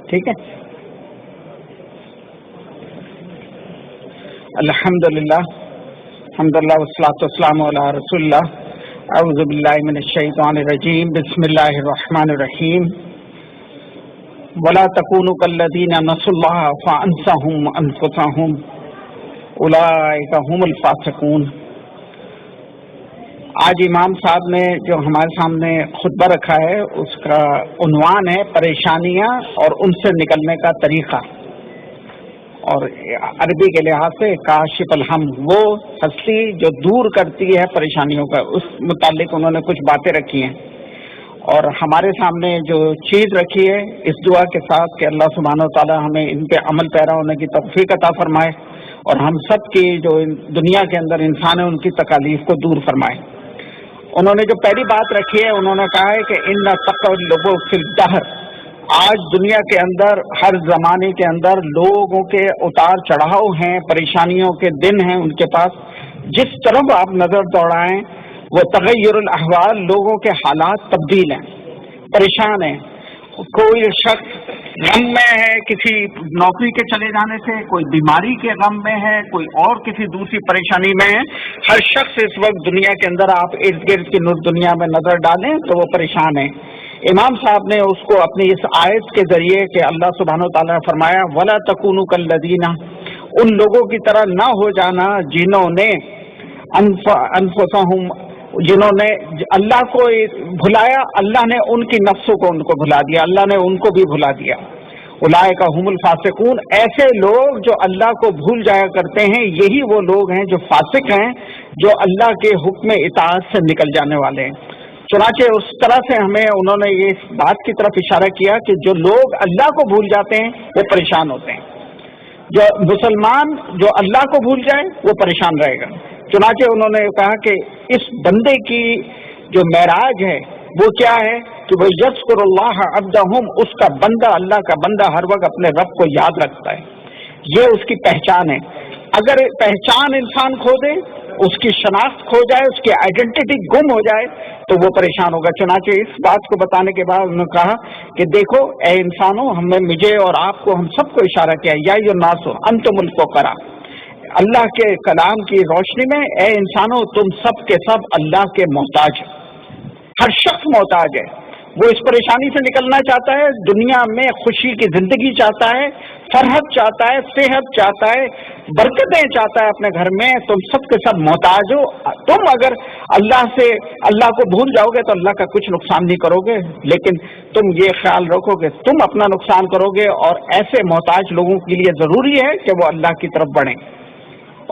ٹھیک ہے. الحمدللہ والصلاۃ والسلام علی رسول اللہ. اعوذ باللہ من الشیطان الرجیم. بسم اللہ الرحمن الرحیم. ولا تکونوا کالذین نسوا اللہ فانساهم انفسهم اولئک هم الفاسقون. آج امام صاحب نے جو ہمارے سامنے خطبہ رکھا ہے اس کا عنوان ہے پریشانیاں اور ان سے نکلنے کا طریقہ، اور عربی کے لحاظ سے کاشف الہم، وہ ہستی جو دور کرتی ہے پریشانیوں کا، اس متعلق انہوں نے کچھ باتیں رکھی ہیں. اور ہمارے سامنے جو چیز رکھی ہے اس دعا کے ساتھ کہ اللہ سبحانہ و تعالی ہمیں ان پہ عمل پیرا ہونے کی توفیق عطا فرمائے اور ہم سب کی جو دنیا کے اندر انسان ہے ان کی تکالیف کو دور فرمائے. انہوں نے جو پہلی بات رکھی ہے انہوں نے کہا ہے کہ ان تقلب فی الدہر، آج دنیا کے اندر ہر زمانے کے اندر لوگوں کے اتار چڑھاؤ ہیں، پریشانیوں کے دن ہیں ان کے پاس. جس طرف آپ نظر دوڑائیں وہ تغیر الاحوال، لوگوں کے حالات تبدیل ہیں، پریشان ہیں. کوئی شخص غم میں ہے کسی نوکری کے چلے جانے سے، کوئی بیماری کے غم میں ہے، کوئی اور کسی دوسری پریشانی میں ہے. ہر شخص اس وقت دنیا کے اندر آپ ارد گرد کی دنیا میں نظر ڈالیں تو وہ پریشان ہے. امام صاحب نے اس کو اپنی اس آیت کے ذریعے کہ اللہ سبحانہ و تعالیٰ نے فرمایا وَلَا تَكُونُوا كَالَّذِينَ، ان لوگوں کی طرح نہ ہو جانا جنہوں نے انفسہم، جنہوں نے اللہ کو بھلایا، اللہ نے ان کی نفسوں کو ان کو بھلا دیا، اللہ نے ان کو بھی بھلا دیا. اولئک هم الفاسقون، ایسے لوگ جو اللہ کو بھول جایا کرتے ہیں یہی وہ لوگ ہیں جو فاسق ہیں، جو اللہ کے حکم اطاعت سے نکل جانے والے ہیں. چنانچہ اس طرح سے ہمیں انہوں نے یہ بات کی طرف اشارہ کیا کہ جو لوگ اللہ کو بھول جاتے ہیں وہ پریشان ہوتے ہیں. جو مسلمان جو اللہ کو بھول جائے وہ پریشان رہے گا. چنانچہ انہوں نے کہا کہ اس بندے کی جو معراج ہے وہ کیا ہے کہ وہ یذکر اللہ عبدہم، اس کا بندہ، اللہ کا بندہ ہر وقت اپنے رب کو یاد رکھتا ہے. یہ اس کی پہچان ہے. اگر پہچان انسان کھو دے، اس کی شناخت کھو جائے، اس کی آئیڈینٹی گم ہو جائے تو وہ پریشان ہوگا. چنانچہ اس بات کو بتانے کے بعد انہوں نے کہا کہ دیکھو اے انسانوں، مجھے اور آپ کو، ہم سب کو اشارہ کیا یا ایھا الناس انتم الفقراء، اللہ کے کلام کی روشنی میں اے انسانوں تم سب کے سب اللہ کے محتاج. ہر شخص محتاج ہے. وہ اس پریشانی سے نکلنا چاہتا ہے، دنیا میں خوشی کی زندگی چاہتا ہے، فرحت چاہتا ہے، صحت چاہتا ہے، برکتیں چاہتا ہے اپنے گھر میں. تم سب کے سب محتاج ہو. تم اگر اللہ کو بھول جاؤ گے تو اللہ کا کچھ نقصان نہیں کرو گے، لیکن تم یہ خیال رکھو کہ تم اپنا نقصان کرو گے. اور ایسے محتاج لوگوں کے لیے ضروری ہے کہ وہ اللہ کی طرف بڑھیں.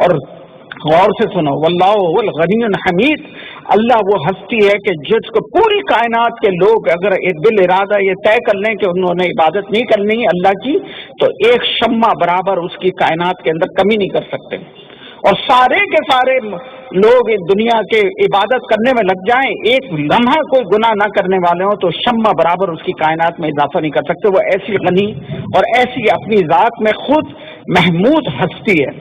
اور غور سے سنو، واللہ هو الغنی الحمید، اللہ وہ ہستی ہے کہ جس کو پوری کائنات کے لوگ اگر ایک دل ارادہ یہ طے کر لیں کہ انہوں نے عبادت نہیں کرنی اللہ کی تو ایک شمع برابر اس کی کائنات کے اندر کمی نہیں کر سکتے. اور سارے کے سارے لوگ دنیا کے عبادت کرنے میں لگ جائیں، ایک لمحہ کوئی گناہ نہ کرنے والے ہوں تو شمع برابر اس کی کائنات میں اضافہ نہیں کر سکتے. وہ ایسی غنی اور ایسی اپنی ذات میں خود محمود ہستی ہے.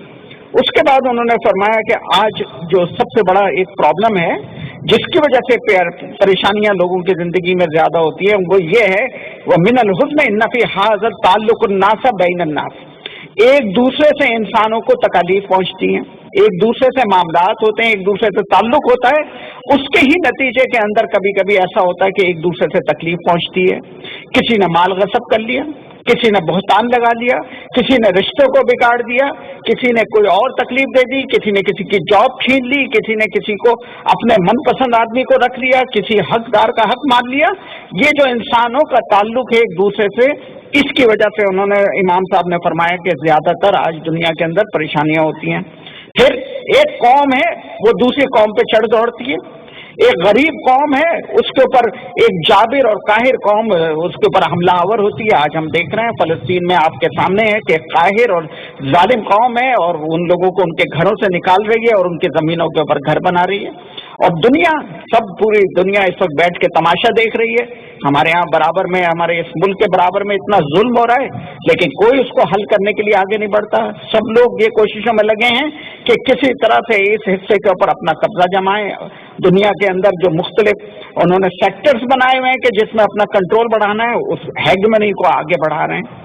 اس کے بعد انہوں نے فرمایا کہ آج جو سب سے بڑا ایک پرابلم ہے جس کی وجہ سے پریشانیاں لوگوں کی زندگی میں زیادہ ہوتی ہیں وہ یہ ہے وَمِنَ الْحُزْنِ إِنَّ فِي هَٰذَا التَّعَلُّقُ النَّاسَ بَيْنَ النَّاسِ، ایک دوسرے سے انسانوں کو تکالیف پہنچتی ہیں، ایک دوسرے سے معاملات ہوتے ہیں، ایک دوسرے سے تعلق ہوتا ہے. اس کے ہی نتیجے کے اندر کبھی کبھی ایسا ہوتا ہے کہ ایک دوسرے سے تکلیف پہنچتی ہے. کسی نے مال غصب کر لیا، کسی نے بہتان لگا لیا، کسی نے رشتوں کو بگاڑ دیا، کسی نے کوئی اور تکلیف دے دی، کسی نے کسی کی جاب چھین لی، کسی نے کسی کو اپنے من پسند آدمی کو رکھ لیا، کسی حقدار کا حق مان لیا. یہ جو انسانوں کا تعلق ہے ایک دوسرے سے، اس کی وجہ سے انہوں نے امام صاحب نے فرمایا کہ زیادہ تر آج دنیا کے اندر پریشانیاں ہوتی ہیں. پھر ایک قوم ہے وہ دوسری قوم پہ چڑھ دوڑتی ہے. ایک غریب قوم ہے اس کے اوپر ایک جابر اور قاہر قوم اس کے اوپر حملہ آور ہوتی ہے. آج ہم دیکھ رہے ہیں فلسطین میں آپ کے سامنے ہے کہ قاہر اور ظالم قوم ہے اور ان لوگوں کو ان کے گھروں سے نکال رہی ہے اور ان کی زمینوں کے اوپر گھر بنا رہی ہے. اور دنیا پوری دنیا اس وقت بیٹھ کے تماشا دیکھ رہی ہے. ہمارے یہاں برابر میں، ہمارے اس ملک کے برابر میں اتنا ظلم ہو رہا ہے لیکن کوئی اس کو حل کرنے کے لیے آگے نہیں بڑھتا. سب لوگ یہ کوششوں میں لگے ہیں کہ کسی طرح سے اس حصے کے اوپر اپنا قبضہ جمائیں. دنیا کے اندر جو مختلف انہوں نے سیکٹرز بنائے ہوئے ہیں کہ جس میں اپنا کنٹرول بڑھانا ہے، اس ہیگمنی کو آگے بڑھا رہے ہیں.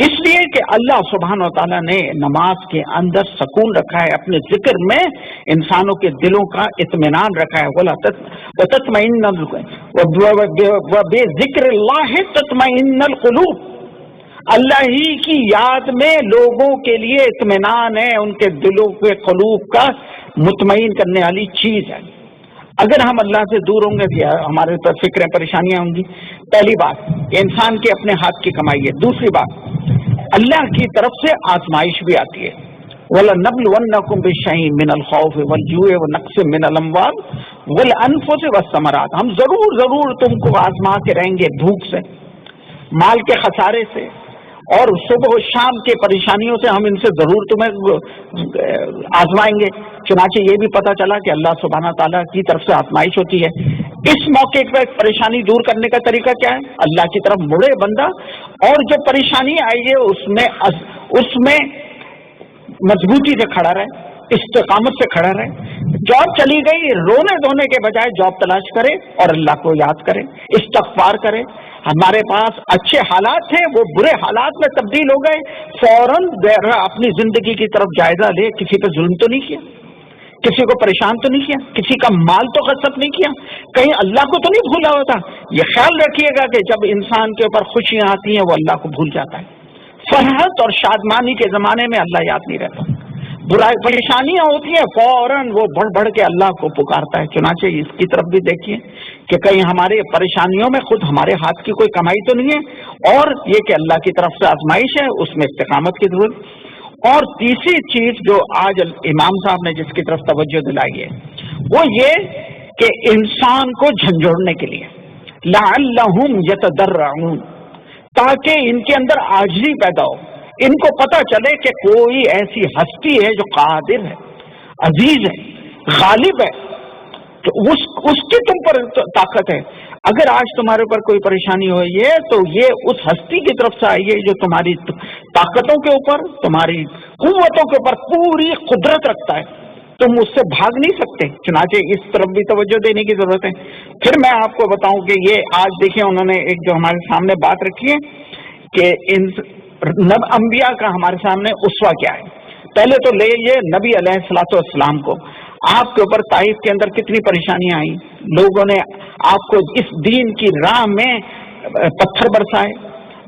اس لیے کہ اللہ سبحانہ و تعالیٰ نے نماز کے اندر سکون رکھا ہے، اپنے ذکر میں انسانوں کے دلوں کا اطمینان رکھا ہے. بِذِكْرِ اللَّهِ تَطْمَئِنُّ الْقُلُوبُ. اللہ ہی کی یاد میں لوگوں کے لیے اطمینان ہے، ان کے دلوں کے قلوب کا مطمئن کرنے والی چیز ہے. اگر ہم اللہ سے دور ہوں گے تو ہمارے اوپر فکریں پریشانیاں ہوں گی. پہلی بات انسان کے اپنے ہاتھ کی کمائی ہے. دوسری بات اللہ کی طرف سے آزمائش بھی آتی ہے. وَلَنَبْلُوَنَّكُمْ بِشَيْءٍ مِّنَ الْخَوْفِ وَالْجُوعِ وَنَقْصٍ مِّنَ الْأَمْوَالِ وَالْأَنفُسِ وَالثَّمَرَاتِ. ہم ضرور تم کو آزما کے رہیں گے، بھوک سے، مال کے خسارے سے، اور صبح و شام کے پریشانیوں سے ہم ان سے ضرور تمہیں آزمائیں گے. چنانچہ یہ بھی پتہ چلا کہ اللہ سبحانہ تعالیٰ کی طرف سے آزمائش ہوتی ہے. اس موقع پر پریشانی دور کرنے کا طریقہ کیا ہے؟ اللہ کی طرف مڑے بندہ، اور جو پریشانی آئی ہے اس میں مضبوطی سے کھڑا رہے، استقامت سے کھڑا رہے. جاب چلی گئی، رونے دھونے کے بجائے جاب تلاش کرے اور اللہ کو یاد کرے، استغفار کرے. ہمارے پاس اچھے حالات ہیں، وہ برے حالات میں تبدیل ہو گئے، فوراً اپنی زندگی کی طرف جائزہ لے. کسی پہ ظلم تو نہیں کیا، کسی کو پریشان تو نہیں کیا، کسی کا مال تو غصب نہیں کیا، کہیں اللہ کو تو نہیں بھولا ہوتا. یہ خیال رکھیے گا کہ جب انسان کے اوپر خوشیاں آتی ہیں وہ اللہ کو بھول جاتا ہے. فرحت اور شادمانی کے زمانے میں اللہ یاد نہیں رہتا. برائی پریشانیاں ہوتی ہیں، فوراً وہ بڑھ کے اللہ کو پکارتا ہے. چنانچہ اس کی طرف بھی دیکھیے کہ کہیں ہمارے پریشانیوں میں خود ہمارے ہاتھ کی کوئی کمائی تو نہیں ہے، اور یہ کہ اللہ کی طرف سے آزمائش ہے، اس میں استقامت کی ضرورت. اور تیسری چیز جو آج امام صاحب نے جس کی طرف توجہ دلائی ہے وہ یہ کہ انسان کو جھنجھوڑنے کے لیے لعلہم یتضرعون، تاکہ ان کے اندر عاجزی پیدا ہو، ان کو پتہ چلے کہ کوئی ایسی ہستی ہے جو قادر ہے، عزیز ہے، غالب ہے، تو اس کی تم پر طاقت ہے. اگر آج تمہارے اوپر کوئی پریشانی ہوئی ہے تو یہ اس ہستی کی طرف سے آئی ہے جو تمہاری طاقتوں کے اوپر، تمہاری قوتوں کے اوپر پوری قدرت رکھتا ہے. تم اس سے بھاگ نہیں سکتے. چنانچہ اس طرف بھی توجہ دینے کی ضرورت ہے. پھر میں آپ کو بتاؤں کہ یہ آج دیکھیں انہوں نے ایک جو ہمارے سامنے بات رکھی ہے کہ ان انبیاء کا ہمارے سامنے اسوہ کیا ہے. پہلے تو لے یہ نبی علیہ الصلوۃ والسلام کو، آپ کے اوپر طائف کے اندر کتنی پریشانیاں آئیں، لوگوں نے آپ کو اس دین کی راہ میں پتھر برسائے،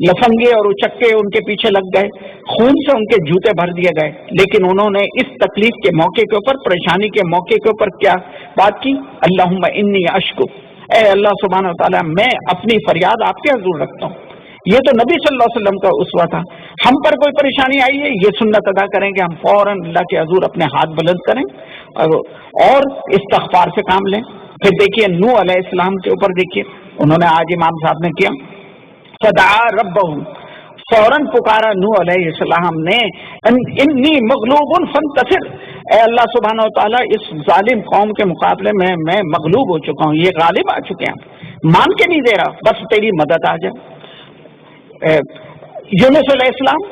لفنگے اور اچکے ان کے پیچھے لگ گئے، خون سے ان کے جوتے بھر دیے گئے، لیکن انہوں نے اس تکلیف کے موقع کے اوپر، پریشانی کے موقع کے اوپر کیا بات کی؟ اللہم انی اشکو، اے اللہ سبحانہ و تعالیٰ میں اپنی فریاد آپ کے حضور رکھتا ہوں. یہ تو نبی صلی اللہ علیہ وسلم کا اسوہ تھا. ہم پر کوئی پریشانی آئی ہے، یہ سنت ادا کریں کہ ہم فوراً اللہ کے حضور اپنے ہاتھ بلند کریں اور استغفار سے کام لیں. پھر دیکھیے نوح علیہ السلام کے اوپر دیکھیے انہوں نے آج امام صاحب نے کیا، فدعا ربہ، فوراً پکارا نوح علیہ السلام نے، انی مغلوب فانتصر، اے اللہ سبحانہ و تعالیٰ اس ظالم قوم کے مقابلے میں مغلوب ہو چکا ہوں، یہ غالب آ چکے ہیں، مان کے نہیں دے رہا، بس تیری مدد آ جائے. یونس علیہ السلام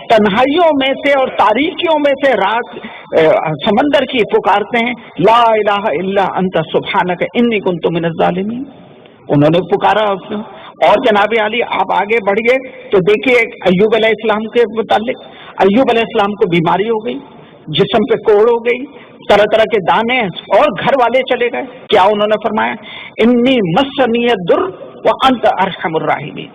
تنہائیوں میں سے اور تاریکیوں میں سے رات سمندر کی پکارتے ہیں، لا الہ الا انت سبحانک انی کنت من الظالمین. انہوں نے پکارا. اور جناب علی آپ آگے بڑھیے تو دیکھیے ایوب علیہ السلام کے متعلق، ایوب علیہ السلام کو بیماری ہو گئی، جسم پہ کوڑ ہو گئی، طرح طرح کے دانے، اور گھر والے چلے گئے. کیا انہوں نے فرمایا؟ انی مسنی الضر وانت ارحم الراحمین،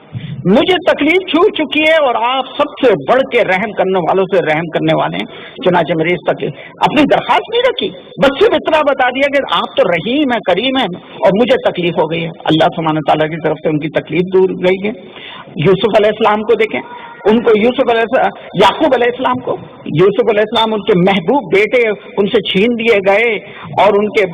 مجھے تکلیف چھو چکی ہے اور آپ سب سے بڑھ کے رحم کرنے والوں سے رحم کرنے والے ہیں. چنانچہ میری اس تکلیف اپنی درخواست نہیں رکھی، بس صرف اتنا بتا دیا کہ آپ تو رحیم ہیں، کریم ہیں، اور مجھے تکلیف ہو گئی ہے. اللہ سبحانہ تعالیٰ کی طرف سے ان کی تکلیف دور گئی ہے. یوسف علیہ السلام کو دیکھیں، ان کو یعقوب علیہ السلام کو، یوسف علیہ السلام ان کے محبوب بیٹے ان سے چھین دیے گئے اور ان کے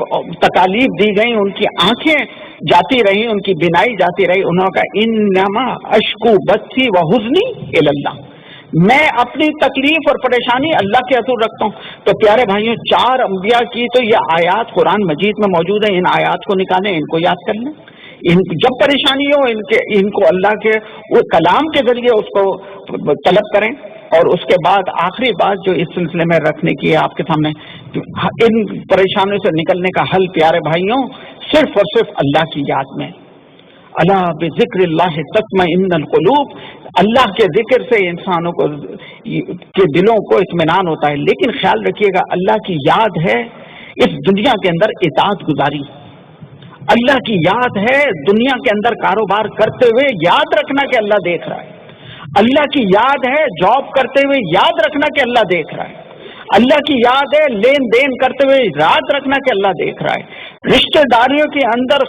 تکالیف دی گئی، ان کی آنکھیں جاتی رہی، ان کی بینائی جاتی رہی. انہوں نے کہا انما اشکو بثی وحزنی الی اللہ، میں اپنی تکلیف اور پریشانی اللہ کے حضور رکھتا ہوں. تو پیارے بھائیوں، 4 انبیاء کی تو یہ آیات قرآن مجید میں موجود ہیں. ان آیات کو نکالیں، ان کو یاد کر لیں. جب پریشانی ہو ان کو اللہ کے وہ کلام کے ذریعے اس کو طلب کریں. اور اس کے بعد آخری بات جو اس سلسلے میں رکھنے کی ہے آپ کے سامنے، ان پریشانیوں سے نکلنے کا حل پیارے بھائیوں صرف اور صرف اللہ کی یاد میں. الا بذکر اللہ تطمئن القلوب، اللہ کے ذکر سے انسانوں کو کے دلوں کو اطمینان ہوتا ہے. لیکن خیال رکھیے گا اللہ کی یاد ہے اس دنیا کے اندر اطاعت گزاری, اللہ کی یاد ہے دنیا کے اندر کاروبار کرتے ہوئے یاد رکھنا کہ اللہ دیکھ رہا ہے, اللہ کی یاد ہے جاب کرتے ہوئے یاد رکھنا کہ اللہ دیکھ رہا ہے, اللہ کی یاد ہے لین دین کرتے ہوئے یاد رکھنا کہ اللہ دیکھ رہا ہے, رشتہ داریوں کے اندر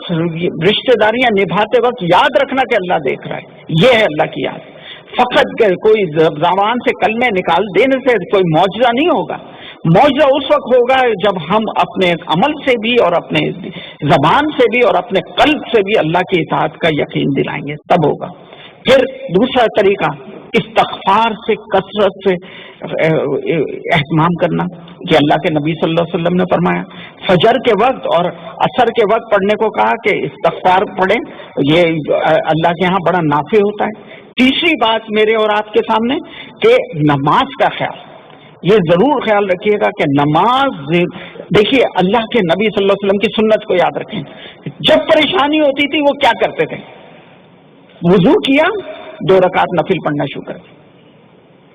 رشتہ داریاں نبھاتے وقت یاد رکھنا کہ اللہ دیکھ رہا ہے. یہ ہے اللہ کی یاد. فقط کوئی زبان سے کلمے نکال دینے سے کوئی معجزہ نہیں ہوگا. معجزہ اس وقت ہوگا جب ہم اپنے عمل سے بھی اور اپنے زبان سے بھی اور اپنے قلب سے بھی اللہ کی اطاعت کا یقین دلائیں گے, تب ہوگا. پھر دوسرا طریقہ استغفار سے کثرت سے اہتمام کرنا, کہ اللہ کے نبی صلی اللہ علیہ وسلم نے فرمایا فجر کے وقت اور عصر کے وقت پڑھنے کو کہا کہ استغفار پڑھیں, یہ اللہ کے ہاں بڑا نافع ہوتا ہے. تیسری بات میرے اور آپ کے سامنے کہ نماز کا خیال, یہ ضرور خیال رکھیے گا کہ نماز, دیکھیے اللہ کے نبی صلی اللہ علیہ وسلم کی سنت کو یاد رکھیں. جب پریشانی ہوتی تھی وہ کیا کرتے تھے؟ وضو کیا, 2 رکعت نفل پڑھنا شروع کر.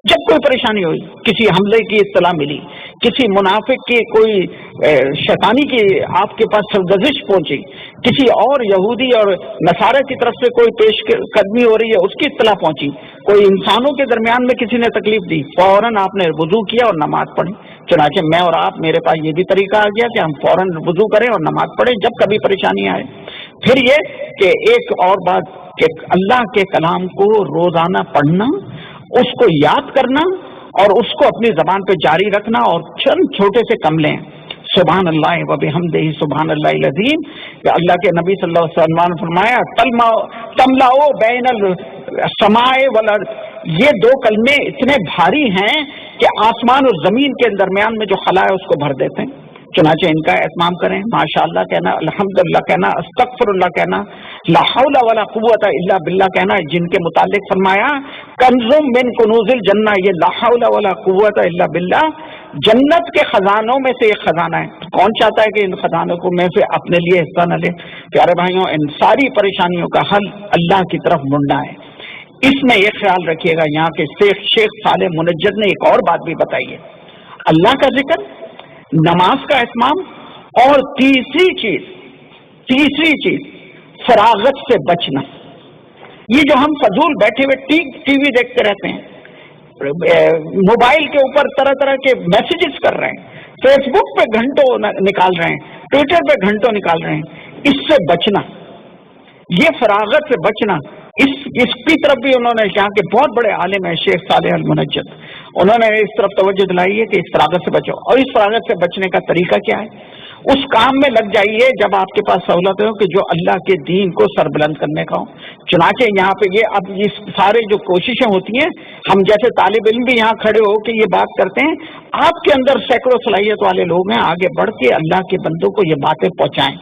جب کوئی پریشانی ہوئی, کسی حملے کی اطلاع ملی, کسی منافق کی کوئی شیطانی کی آپ کے پاس سرگزش پہنچی, کسی اور یہودی اور نصارہ کی طرف سے کوئی پیش قدمی ہو رہی ہے اس کی اطلاع پہنچی, کوئی انسانوں کے درمیان میں کسی نے تکلیف دی, فوراً آپ نے وضو کیا اور نماز پڑھی. چنانچہ میں اور آپ, میرے پاس یہ بھی طریقہ آ گیا کہ ہم فوراً وضو کریں اور نماز پڑھیں جب کبھی پریشانی آئے. پھر یہ کہ ایک اور بات کہ اللہ کے کلام کو روزانہ پڑھنا, اس کو یاد کرنا اور اس کو اپنی زبان پہ جاری رکھنا, اور چند چھوٹے سے کملے سبحان اللہ و بحمدہ سبحان اللہ العظیم, کہ اللہ کے نبی صلی اللہ علیہ وسلم نے فرمایا تملاؤ بین السماء والارض, یہ 2 کلمے اتنے بھاری ہیں کہ آسمان اور زمین کے درمیان میں جو خلا ہے اس کو بھر دیتے ہیں. چنانچہ ان کا اہتمام کریں, ماشاء اللہ کہنا, الحمدللہ کہنا, استغفر اللہ کہنا, لا حول ولا قوت الا باللہ کہنا, جن کے متعلق فرمایا کنزم من کنوز الجنہ, یہ لا حول ولا قوت الا باللہ جنت کے خزانوں میں سے ایک خزانہ ہے. کون چاہتا ہے کہ ان خزانوں کو میں سے اپنے لیے حصہ نہ لے؟ پیارے بھائیوں, ان ساری پریشانیوں کا حل اللہ کی طرف مڑنا ہے. اس میں یہ خیال رکھیے گا, یہاں کے شیخ صالح منجد نے ایک اور بات بھی بتائی ہے, اللہ کا ذکر, نماز کا اہتمام, اور تیسری چیز فراغت سے بچنا. یہ جو ہم فضول بیٹھے ہوئے ٹی وی دیکھتے رہتے ہیں, موبائل کے اوپر طرح طرح کے میسیجز کر رہے ہیں, فیس بک پہ گھنٹوں نکال رہے ہیں, ٹویٹر پہ گھنٹوں نکال رہے ہیں, اس سے بچنا, یہ فراغت سے بچنا. اس کی طرف بھی انہوں نے کہا کہ بہت بڑے عالم ہیں شیخ صالح المنجد, انہوں نے اس طرف توجہ دلائی ہے کہ اس فراغت سے بچو. اور اس فراغت سے بچنے کا طریقہ کیا ہے؟ اس کام میں لگ جائیے جب آپ کے پاس سہولت ہو کہ جو اللہ کے دین کو سربلند کرنے کا ہو. چنانچہ یہاں پہ یہ اب یہ سارے جو کوششیں ہوتی ہیں, ہم جیسے طالب علم بھی یہاں کھڑے ہو کے یہ بات کرتے ہیں, آپ کے اندر سینکڑوں صلاحیت والے لوگ ہیں, آگے بڑھ کے اللہ کے بندوں کو یہ باتیں پہنچائیں.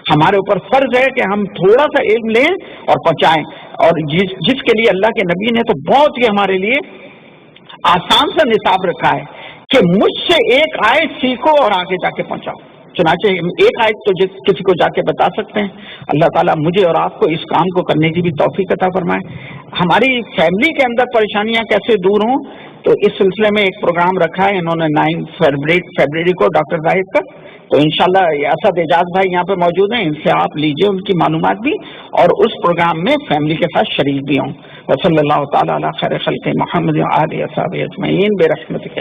ہمارے اوپر فرض ہے کہ ہم تھوڑا سا علم لیں اور پہنچائیں. اور جس کے لیے اللہ کے نبی نے تو بہت ہی ہمارے لیے آسان سا نصاب رکھا ہے کہ مجھ سے ایک آیت سیکھو اور آگے جا کے پہنچاؤ. چنانچہ ایک آیت تو کسی کو جا کے بتا سکتے ہیں. اللہ تعالیٰ مجھے اور آپ کو اس کام کو کرنے کی بھی توفیق عطا فرمائے. ہماری فیملی کے اندر پریشانیاں کیسے دور ہوں, تو اس سلسلے میں ایک پروگرام رکھا ہے انہوں نے 9 فروری کو ڈاکٹر زاہد کا. تو انشاءاللہ اسد اعجاز بھائی یہاں پہ موجود ہیں, ان سے آپ لیجئے ان کی معلومات بھی, اور اس پروگرام میں فیملی کے ساتھ شریک بھی ہوں. وصلی اللہ تعالیٰ علی خیر خلق محمد و آلہ و صحبہ اجمعین برحمتک.